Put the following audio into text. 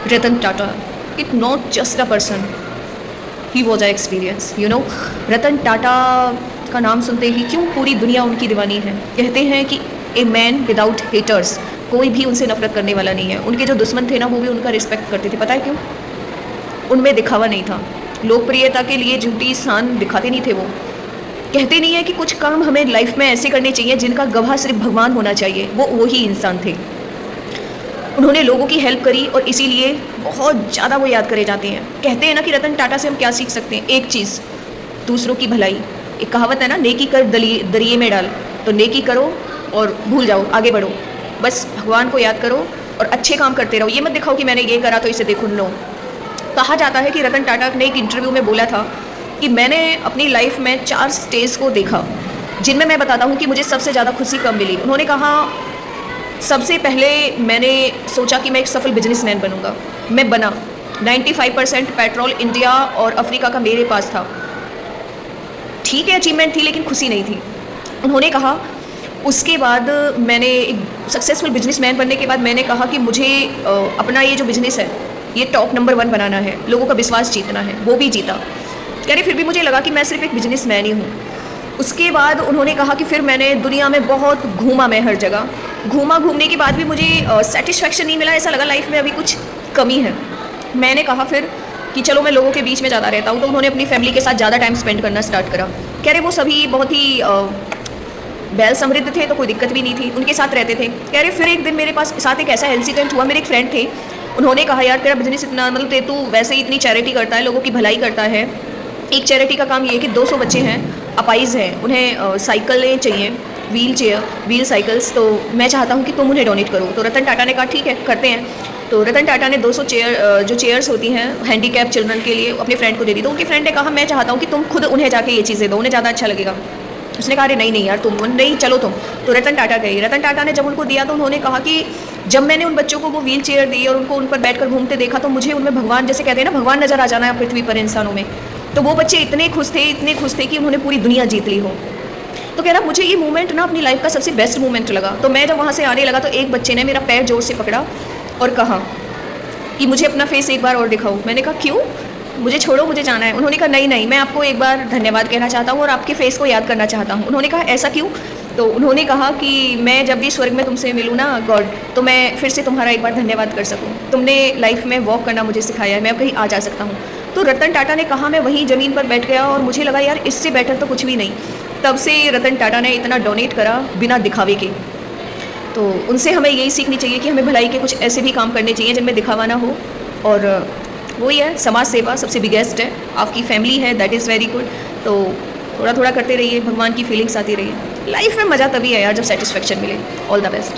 Ratan Tata, it not just a person, he was an experience. You know, Ratan Tata का नाम सुनते ही क्यों पूरी दुनिया उनकी दीवानी है. कहते हैं कि ए मैन विदाउट हेटर्स, कोई भी उनसे नफरत करने वाला नहीं है. उनके जो दुश्मन थे ना, वो भी उनका रिस्पेक्ट करते थे. पता है क्यों? उनमें दिखावा नहीं था. लोकप्रियता के लिए झूठी शान दिखाते नहीं थे. वो कहते नहीं है कि कुछ काम हमें लाइफ में ऐसे करने चाहिए जिनका गवाह सिर्फ भगवान होना चाहिए. वो वही इंसान थे. उन्होंने लोगों की हेल्प करी और इसीलिए बहुत ज़्यादा वो याद करे जाते हैं. कहते हैं ना कि रतन टाटा से हम क्या सीख सकते हैं? एक चीज़, दूसरों की भलाई. एक कहावत है ना, नेकी कर दरिए में डाल. तो नेकी करो और भूल जाओ, आगे बढ़ो. बस भगवान को याद करो और अच्छे काम करते रहो. ये मत दिखाओ कि मैंने ये करा तो इसे देखो. लो, कहा जाता है कि रतन टाटा ने एक इंटरव्यू में बोला था कि मैंने अपनी लाइफ में 4 स्टेज को देखा जिनमें मैं बताता हूँ कि मुझे सबसे ज़्यादा खुशी कब मिली. उन्होंने कहा, सबसे पहले मैंने सोचा कि मैं एक सफल बिजनेसमैन बनूंगा. मैं बना. 95% पेट्रोल इंडिया और अफ्रीका का मेरे पास था. ठीक है, अचीवमेंट थी, लेकिन खुशी नहीं थी. उन्होंने कहा, उसके बाद मैंने एक सक्सेसफुल बिजनेसमैन बनने के बाद मैंने कहा कि मुझे अपना ये जो बिजनेस है ये टॉप नंबर 1 बनाना है, लोगों का विश्वास जीतना है. वो भी जीता. कह रहे फिर भी मुझे लगा कि मैं सिर्फ एक बिजनेसमैन ही हूँ. उसके बाद उन्होंने कहा कि फिर मैंने दुनिया में बहुत घूमा. मैं हर जगह घूमने के बाद भी मुझे सेटिस्फैक्शन नहीं मिला. ऐसा लगा लाइफ में अभी कुछ कमी है. मैंने कहा फिर कि चलो मैं लोगों के बीच में ज़्यादा रहता हूँ. तो उन्होंने अपनी फैमिली के साथ ज़्यादा टाइम स्पेंड करना स्टार्ट करा. कह रहे वो सभी बहुत ही बैल समृद्ध थे, तो कोई दिक्कत भी नहीं थी. उनके साथ रहते थे. कह रहे फिर एक दिन मेरे पास साथ एक ऐसा इंसिडेंट हुआ. मेरे एक फ्रेंड थे, उन्होंने कहा, यार तेरा बिजनेस इतना, मतलब तू वैसे ही इतनी चैरिटी करता है, लोगों की भलाई करता है. एक चैरिटी का काम ये है कि 200 बच्चे हैं, अपाइज़ हैं, उन्हें साइकिलें चाहिए, व्हील साइकिल्स. तो मैं चाहता हूँ कि तुम उन्हें डोनेट करो. तो रतन टाटा ने कहा ठीक है, करते हैं. तो रतन टाटा ने 200 जो चेयर्स होती हैं हैंडीकैप चिल्ड्रन के लिए, अपने फ्रेंड को दे दी. तो उनके फ्रेंड ने कहा, मैं चाहता हूँ कि तुम खुद उन्हें जाके ये चीज़ें दो, उन्हें ज़्यादा अच्छा लगेगा. उसने कहा, अरे नहीं यार, तुम नहीं, चलो तुम. तो रतन टाटा गई. रतन टाटा ने जब उनको दिया तो उन्होंने कहा कि जब मैंने उन बच्चों को वो व्हील चेयर दी और उनको उन पर बैठकर घूमते देखा तो मुझे उनमें भगवान, जैसे कहते हैं ना, भगवान नज़र आ जाना है पृथ्वी पर इंसानों में. तो वो बच्चे इतने खुश थे कि उन्होंने पूरी दुनिया जीत ली हो. तो कह रहा मुझे ये मोमेंट ना अपनी लाइफ का सबसे बेस्ट मोमेंट लगा. तो मैं जब वहाँ से आने लगा तो एक बच्चे ने मेरा पैर जोर से पकड़ा और कहा कि मुझे अपना फेस एक बार और दिखाओ. मैंने कहा क्यों? मुझे छोड़ो, मुझे जाना है. उन्होंने कहा नहीं, मैं आपको एक बार धन्यवाद कहना चाहता हूँ और आपके फेस को याद करना चाहता हूँ. उन्होंने कहा ऐसा क्यों? तो उन्होंने कहा कि मैं जब भी स्वर्ग में तुमसे मिलूँ ना गॉड, तो मैं फिर से तुम्हारा एक बार धन्यवाद कर सकूँ. तुमने लाइफ में वॉक करना मुझे सिखाया है, मैं अब कहीं आ जा सकता हूँ. तो रतन टाटा ने कहा, मैं वहीं ज़मीन पर बैठ गया और मुझे लगा यार इससे बेटर तो कुछ भी नहीं. तब से रतन टाटा ने इतना डोनेट करा बिना दिखावे के. तो उनसे हमें यही सीखनी चाहिए कि हमें भलाई के कुछ ऐसे भी काम करने चाहिए जिनमें दिखावा ना हो. और वही है, समाज सेवा सबसे बिगेस्ट है. आपकी फैमिली है, दैट इज़ वेरी गुड. तो थोड़ा थोड़ा करते रहिए, भगवान की फीलिंग्स आती रहिए. लाइफ में मज़ा तभी है यार जब सेटिस्फेक्शन मिले. All the best.